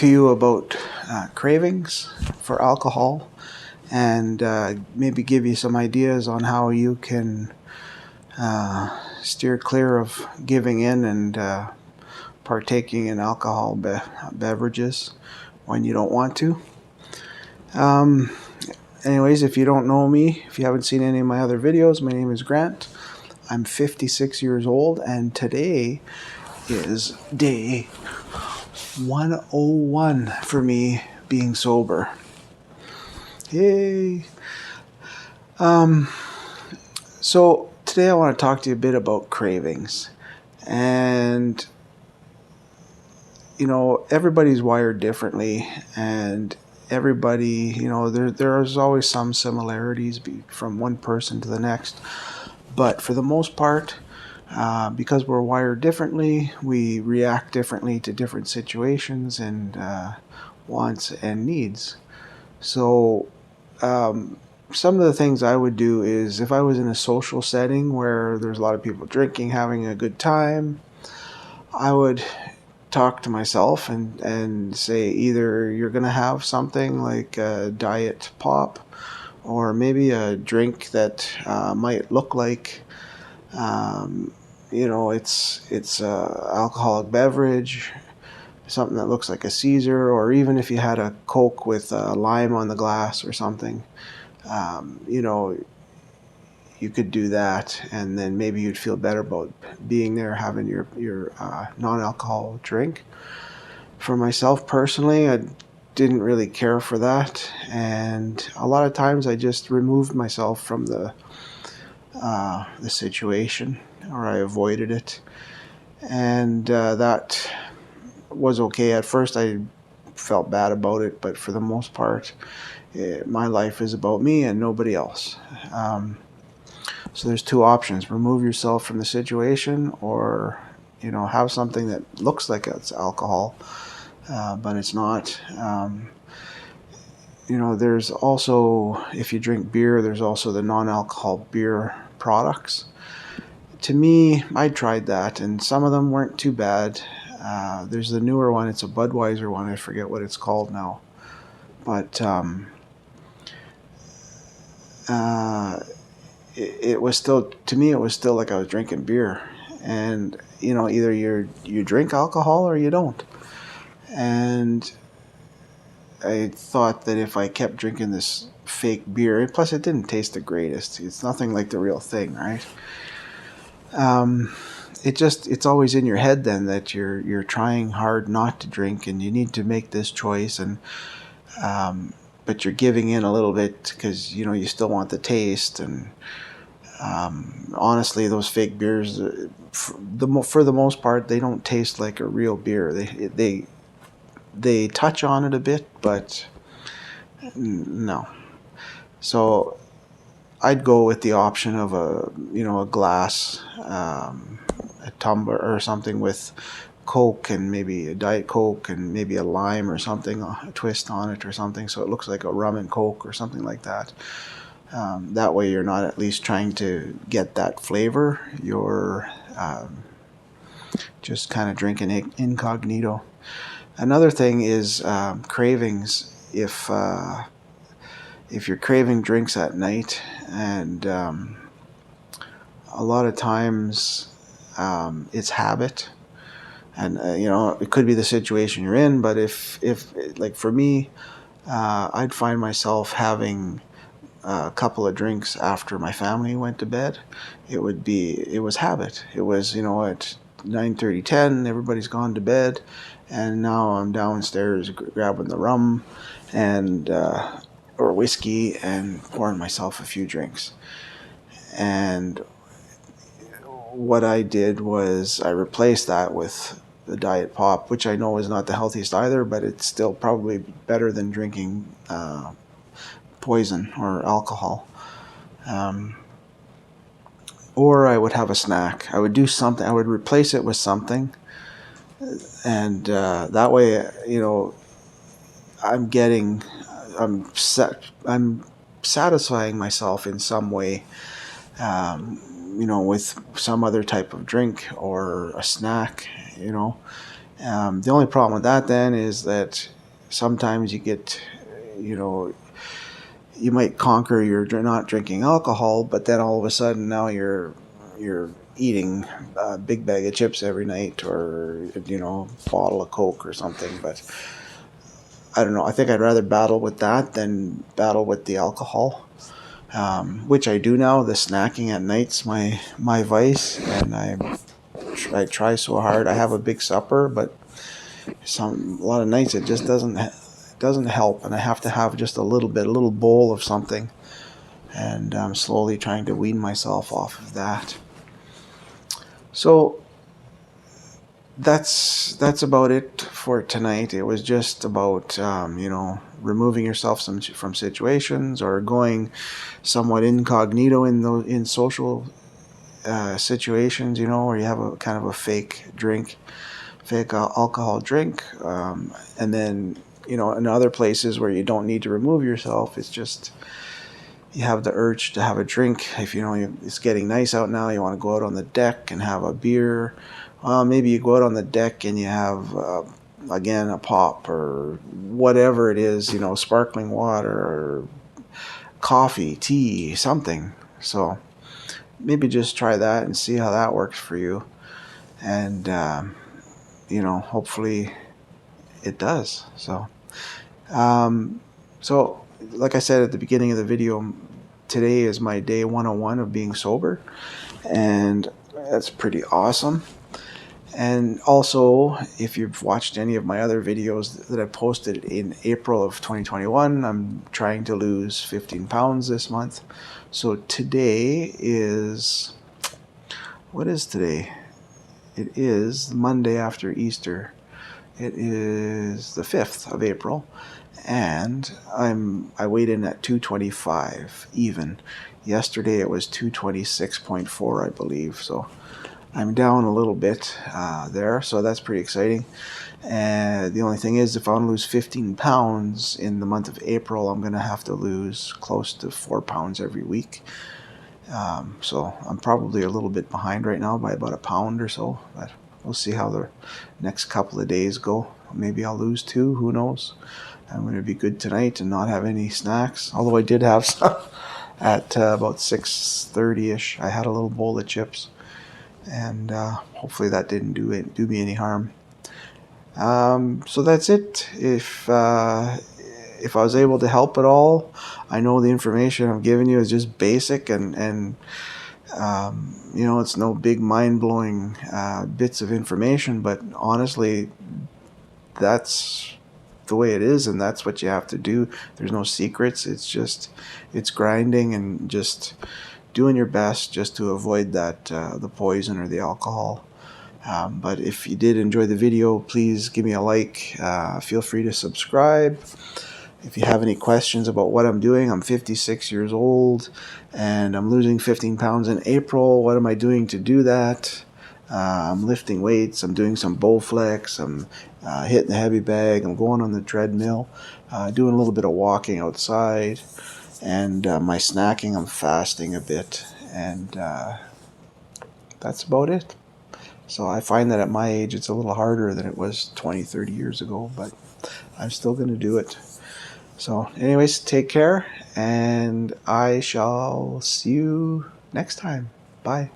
to you about cravings for alcohol and maybe give you some ideas on how you can steer clear of giving in and partaking in alcohol beverages when you don't want to. Anyways, if you don't know me, if you haven't seen any of my other videos, my name is Grant. I'm 56 years old, and today is day 101 for me being sober. Yay! So today I want to talk to you a bit about cravings. And everybody's wired differently, and everybody, there's always some similarities from one person to the next. But for the most part, because we're wired differently, we react differently to different situations and wants and needs. So some of the things I would do is, if I was in a social setting where there's a lot of people drinking, having a good time, I would talk to myself and say, either you're going to have something like a diet pop, or maybe a drink that might look like it's alcoholic beverage, something that looks like a Caesar, or even if you had a Coke with lime on the glass or something, you could do that, and then maybe you'd feel better about being there, having your non-alcohol drink. For myself personally, I didn't really care for that, and a lot of times I just removed myself from the situation, or I avoided it, and that was okay. At first I felt bad about it, but for the most part, my life is about me and nobody else. So there's two options: remove yourself from the situation, or have something that looks like it's alcohol, but it's not. There's also, if you drink beer, there's also the non-alcohol beer products. To me, I tried that, and some of them weren't too bad. There's the newer one, it's a Budweiser one, I forget what it's called now. But it was still, to me, it was still like I was drinking beer. And, either you drink alcohol or you don't. And I thought that if I kept drinking this fake beer, plus it didn't taste the greatest. It's nothing like the real thing, right? It's always in your head then that you're trying hard not to drink, and you need to make this choice, and but you're giving in a little bit because you still want the taste. And honestly, those fake beers, for the most part, they don't taste like a real beer. They touch on it a bit, but no. So I'd go with the option of a glass, a tumbler or something with Coke, and maybe a Diet Coke and maybe a lime or something, a twist on it or something, so it looks like a rum and Coke or something like that. That way you're not at least trying to get that flavor. You're just kind of drinking incognito. Another thing is cravings. If you're craving drinks at night, and a lot of times it's habit, and it could be the situation you're in, but if like for me, I'd find myself having a couple of drinks after my family went to bed. It was habit. It was, at 9:30, 10, everybody's gone to bed, and now I'm downstairs grabbing the rum and or whiskey and pouring myself a few drinks. And what I did was I replaced that with the diet pop, which I know is not the healthiest either, but it's still probably better than drinking poison or alcohol. Or I would have a snack. I would do something. I would replace it with something, and that way, I'm satisfying myself in some way, with some other type of drink or a snack. The only problem with that then is that sometimes you get, you know, you might conquer your not drinking alcohol, but then all of a sudden now you're eating a big bag of chips every night, or bottle of Coke or something. But I don't know. I think I'd rather battle with that than battle with the alcohol, which I do now. The snacking at night's my vice, and I try so hard. I have a big supper, but a lot of nights it just doesn't help, and I have to have just a little bowl of something, and I'm slowly trying to wean myself off of that. So that's about it for tonight. It was just about removing yourself from situations, or going somewhat incognito in social situations, where you have a kind of a fake alcohol drink, and then in other places where you don't need to remove yourself. It's just you have the urge to have a drink. If it's getting nice out now, you want to go out on the deck and have a beer. Maybe you go out on the deck and you have again a pop or whatever it is, sparkling water or coffee, tea, something. So maybe just try that and see how that works for you, and hopefully it does. So like I said at the beginning of the video, today is my day 101 of being sober, and that's pretty awesome. And also, if you've watched any of my other videos that I posted in April of 2021, I'm trying to lose 15 pounds this month. So today is, what is today? It is Monday after Easter. It is the 5th of April, and I weighed in at 225 even. Yesterday it was 226.4, I believe. So I'm down a little bit there, so that's pretty exciting. And the only thing is, if I want to lose 15 pounds in the month of April, I'm going to have to lose close to 4 pounds every week. So I'm probably a little bit behind right now by about a pound or so, but we'll see how the next couple of days go. Maybe I'll lose 2, who knows. I'm going to be good tonight and not have any snacks, although I did have some at about 6:30ish. I had a little bowl of chips, and hopefully that didn't do me any harm. So that's it. If I was able to help at all, I know the information I'm giving you is just basic, and it's no big mind-blowing bits of information, but honestly, that's the way it is, and that's what you have to do. There's no secrets. It's grinding and just doing your best just to avoid that the poison or the alcohol. But if you did enjoy the video, please give me a like. Feel free to subscribe. If you have any questions about what I'm doing, I'm 56 years old and I'm losing 15 pounds in April. What am I doing to do that? I'm lifting weights. I'm doing some Bowflex. I'm hitting the heavy bag. I'm going on the treadmill, doing a little bit of walking outside, and my snacking, I'm fasting a bit, and that's about it. So I find that at my age, it's a little harder than it was 20, 30 years ago, but I'm still going to do it. So anyways, take care, and I shall see you next time. Bye.